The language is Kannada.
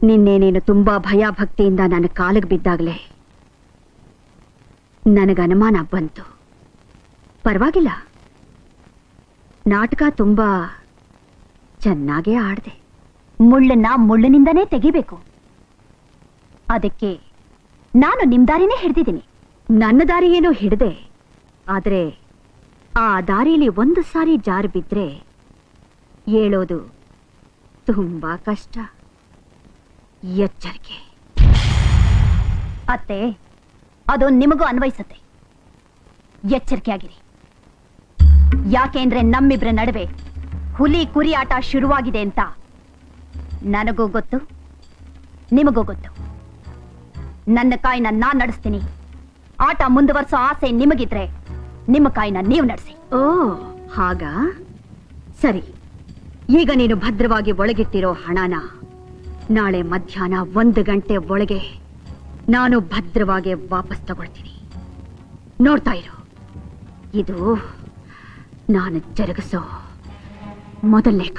ನಿನ್ನೆ ನೀನು ತುಂಬಾ ಭಯ ಭಕ್ತಿಯಿಂದ ನನ್ನ ಕಾಲಿಗೆ ಬಿದ್ದಾಗಲೇ ನನಗೆ ಅನುಮಾನ ಬಂತು. ಪರವಾಗಿಲ್ಲ, ನಾಟಕ ತುಂಬಾ ಚೆನ್ನಾಗೇ ಆಡ್ದೆ. ಮುಳ್ಳನ್ನ ಮುಳ್ಳಿನಿಂದನೇ ತೆಗಿಬೇಕು. ಅದಕ್ಕೆ ನಾನು ನಿಮ್ ದಾರಿನೇ ಹಿಡ್ದಿದ್ದೀನಿ. ನನ್ನ ದಾರಿ ಏನೋ ಹಿಡ್ದೆ, ಆದ್ರೆ ಆ ದಾರಿಯಲ್ಲಿ ಒಂದು ಸಾರಿ ಜಾರು ಬಿದ್ರೆ ಹೇಳೋದು ತುಂಬಾ ಕಷ್ಟ. ಎಚ್ಚರಿಕೆ. ಅತ್ತೆ, ಅದು ನಿಮಗೂ ಅನ್ವಯಿಸುತ್ತೆ. ಎಚ್ಚರಿಕೆ ಆಗಿರಿ. ಯಾಕೆಂದ್ರೆ ನಮ್ಮಿಬ್ರ ನಡುವೆ ಹುಲಿ ಕುರಿ ಆಟ ಶುರುವಾಗಿದೆ ಅಂತ ನನಗೂ ಗೊತ್ತು, ನಿಮಗೂ ಗೊತ್ತು. ನನ್ನ ಕಾಯಿನ ನಾನ್ ನಡೆಸ್ತೀನಿ. ಆಟ ಮುಂದುವರ್ಸೋ ಆಸೆ ನಿಮಗಿದ್ರೆ ನಿಮ್ಮ ಕಾಯಿನ ನೀವು ನಡೆಸಿ. ಓ ಹಾಗ ಸರಿ. ಈಗ ನೀನು ಭದ್ರವಾಗಿ ಒಳಗಿಟ್ಟಿರೋ ಹಣನ ನಾಳೆ ಮಧ್ಯಾಹ್ನ 1 ಗಂಟೆ ಒಳಗೆ ನಾನು ಭದ್ರವಾಗಿ ವಾಪಸ್ ತಗೊಳ್ತೀನಿ. ನೋಡ್ತಾ ಇರು, ಇದು ನಾನು ಜರುಗಿಸೋ ಮೊದಲನೇ ಕಾಯಿ.